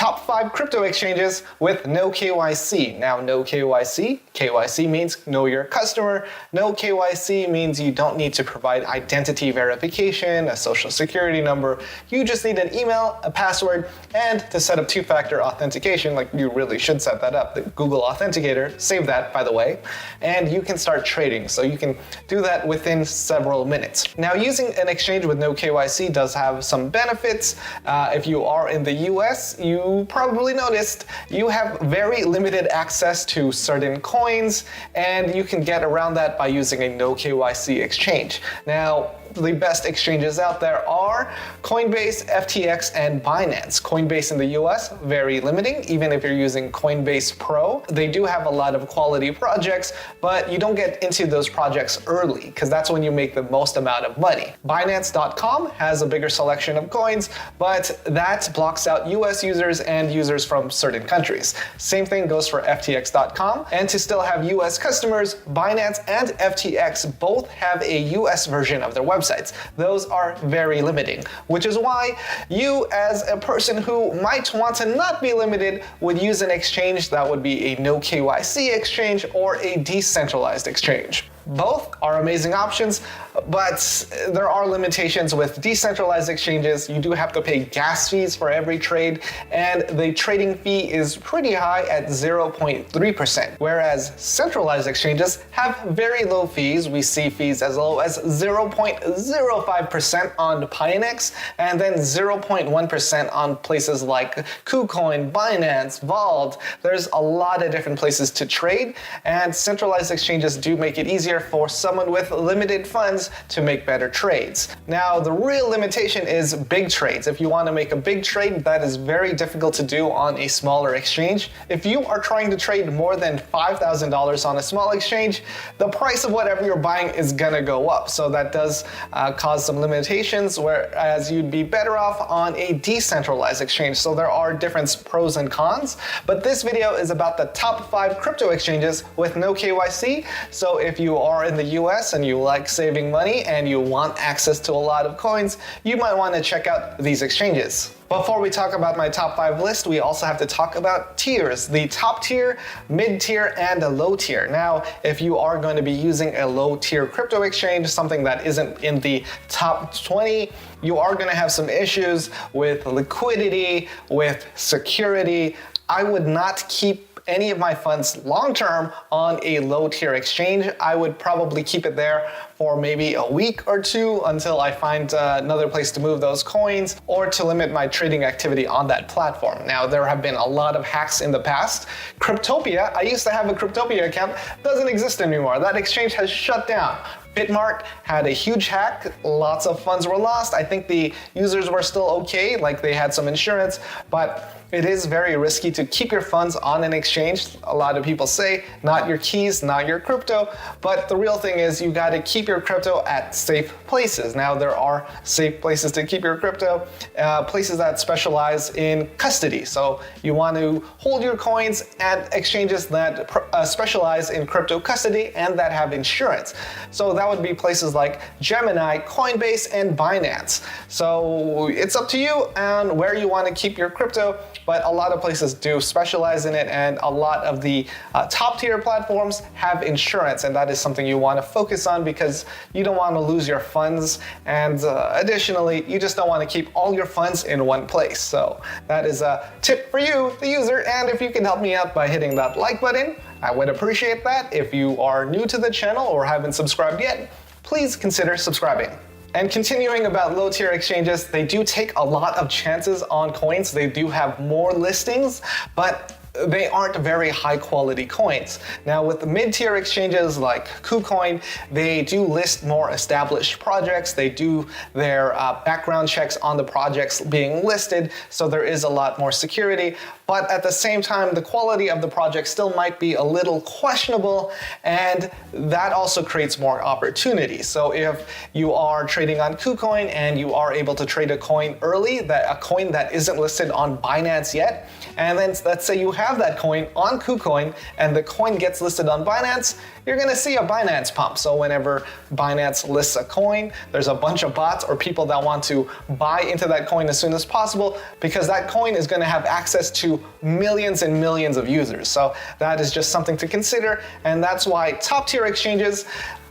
Top 5 crypto exchanges with no KYC. Now, no KYC. KYC means know your customer. No KYC means you don't need to provide identity verification, a social security number. You just need an email, a password, and to set up two-factor authentication, like you really should set that up. The Google Authenticator, save that by the way, and you can start trading. So you can do that within several minutes. Now, using an exchange with no KYC does have some benefits. If you are in the US, you probably noticed you have very limited access to certain coins, and you can get around that by using a no KYC exchange. Now, the best exchanges out there are Coinbase, FTX, and Binance. Coinbase in the US, very limiting, even if you're using Coinbase Pro. They do have a lot of quality projects, but you don't get into those projects early because that's when you make the most amount of money. Binance.com has a bigger selection of coins, but that blocks out US users and users from certain countries. Same thing goes for FTX.com. And to still have US customers, Binance and FTX both have a US version of their websites. Those are very limiting, which is why you, as a person who might want to not be limited, would use an exchange that would be a no KYC exchange or a decentralized exchange. Both are amazing options, but there are limitations with decentralized exchanges. You do have to pay gas fees for every trade, and the trading fee is pretty high at 0.3%, whereas centralized exchanges have very low fees. We see fees as low as 0.05% on Pionex, and then 0.1% on places like KuCoin, Binance, Vault. There's a lot of different places to trade, and centralized exchanges do make it easier for someone with limited funds to make better trades. Now, the real limitation is big trades. If you want to make a big trade, that is very difficult to do on a smaller exchange. If you are trying to trade more than $5,000 on a small exchange, the price of whatever you're buying is gonna go up. So that does cause some limitations, whereas you'd be better off on a decentralized exchange. So there are different pros and cons, but this video is about the top 5 crypto exchanges with no KYC. So if you are in the US and you like saving money and you want access to a lot of coins, you might want to check out these exchanges. Before we talk about my top 5 list, we also have to talk about tiers. The top tier, mid tier, and a low tier. Now, if you are going to be using a low tier crypto exchange, something that isn't in the top 20, you are going to have some issues with liquidity, with security. I would not keep any of my funds long-term on a low-tier exchange. I would probably keep it there for maybe a week or two until I find another place to move those coins or to limit my trading activity on that platform. Now, there have been a lot of hacks in the past. Cryptopia, I used to have a Cryptopia account, doesn't exist anymore. That exchange has shut down. Bitmart had a huge hack, lots of funds were lost. I think the users were still okay, like they had some insurance, but it is very risky to keep your funds on an exchange. A lot of people say, not your keys, not your crypto, but the real thing is you gotta keep your crypto at safe places. Now, there are safe places to keep your crypto, places that specialize in custody. So you want to hold your coins at exchanges that specialize in crypto custody and that have insurance. So that would be places like Gemini, Coinbase, and Binance. So it's up to you on where you want to keep your crypto, but a lot of places do specialize in it, and a lot of the top tier platforms have insurance, and that is something you want to focus on because you don't want to lose your funds, and additionally, you just don't want to keep all your funds in one place. So that is a tip for you, the user, and if you can help me out by hitting that like button, I would appreciate that. If you are new to the channel or haven't subscribed yet, please consider subscribing. And continuing about low tier exchanges, they do take a lot of chances on coins. They do have more listings, but they aren't very high quality coins. Now, with the mid-tier exchanges like KuCoin, they do list more established projects. They do their background checks on the projects being listed, so there is a lot more security. But at the same time, the quality of the project still might be a little questionable, and that also creates more opportunities. So if you are trading on KuCoin and you are able to trade a coin early, a coin that isn't listed on Binance yet, and then let's say you have have that coin on KuCoin and the coin gets listed on Binance, you're gonna see a Binance pump. So whenever Binance lists a coin, there's a bunch of bots or people that want to buy into that coin as soon as possible, because that coin is gonna have access to millions and millions of users. So that is just something to consider, and that's why top tier exchanges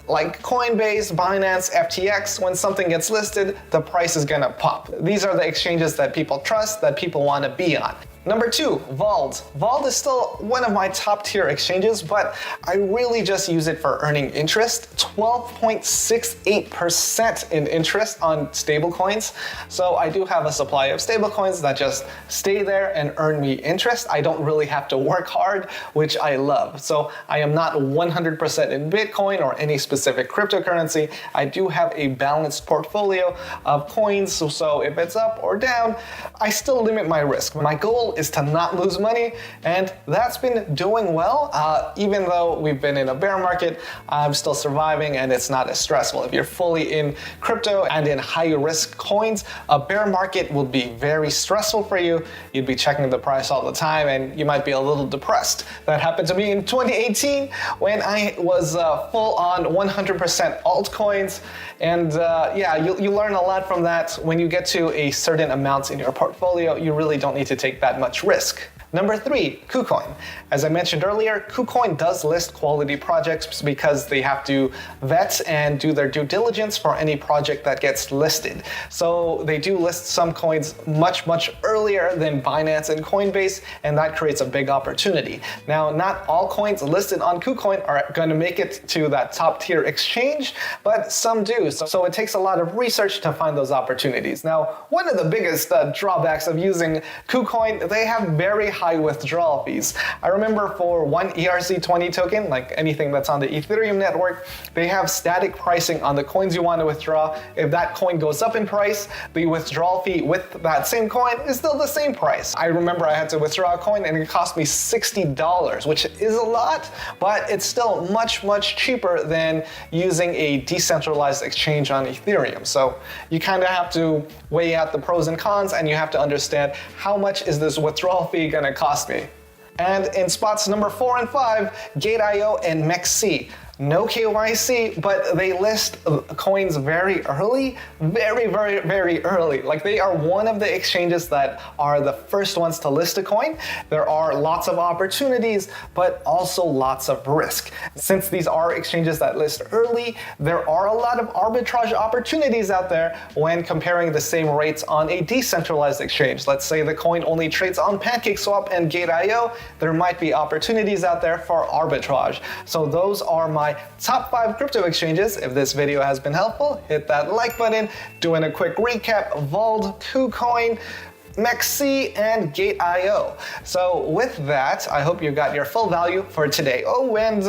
like Coinbase, Binance, FTX, when something gets listed, the price is gonna pop. These are the exchanges that people trust, that people wanna be on. Number 2, Vault. Vault is still one of my top tier exchanges, but I really just use it for earning interest. 12.68% in interest on stablecoins. So I do have a supply of stablecoins that just stay there and earn me interest. I don't really have to work hard, which I love. So I am not 100% in Bitcoin or any specific cryptocurrency. I do have a balanced portfolio of coins, so if it's up or down, I still limit my risk. My goal is to not lose money, and that's been doing well. Even though we've been in a bear market, I'm still surviving and it's not as stressful. If you're fully in crypto and in high risk coins, a bear market will be very stressful for you. You'd be checking the price all the time and you might be a little depressed. That happened to me in 2018 when I was full on 100% altcoins. And yeah, you learn a lot from that. When you get to a certain amount in your portfolio, you really don't need to take that much risk. Number 3, KuCoin. As I mentioned earlier, KuCoin does list quality projects because they have to vet and do their due diligence for any project that gets listed. So they do list some coins much earlier than Binance and Coinbase, and that creates a big opportunity. Now, not all coins listed on KuCoin are going to make it to that top tier exchange, but some do. So it takes a lot of research to find those opportunities. Now, one of the biggest drawbacks of using KuCoin, they have very high withdrawal fees. I remember for one ERC20 token, like anything that's on the Ethereum network, they have static pricing on the coins you want to withdraw. If that coin goes up in price, the withdrawal fee with that same coin is still the same price. I remember I had to withdraw a coin and it cost me $60, which is a lot, but it's still much cheaper than using a decentralized exchange on Ethereum. So you kind of have to weigh out the pros and cons, and you have to understand how much is this withdrawal fee going to cost me. And in spots number 4 and 5, Gate.io and MEXC. No KYC, but they list coins very early, very early. Like, they are one of the exchanges that are the first ones to list a coin. There are lots of opportunities, but also lots of risk. Since these are exchanges that list early, there are a lot of arbitrage opportunities out there when comparing the same rates on a decentralized exchange. Let's say the coin only trades on PancakeSwap and Gate.io, there might be opportunities out there for arbitrage. So those are my top 5 crypto exchanges. If this video has been helpful, hit that like button. Doing a quick recap: Vault, KuCoin, MEXC, and Gate.io. So with that, I hope you got your full value for today. Oh, and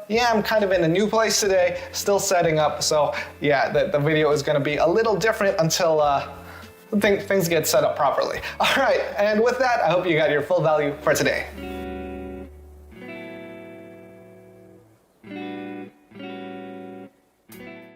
yeah, I'm kind of in a new place today, still setting up. So yeah, the video is gonna be a little different until things get set up properly. All right, and with that, I hope you got your full value for today.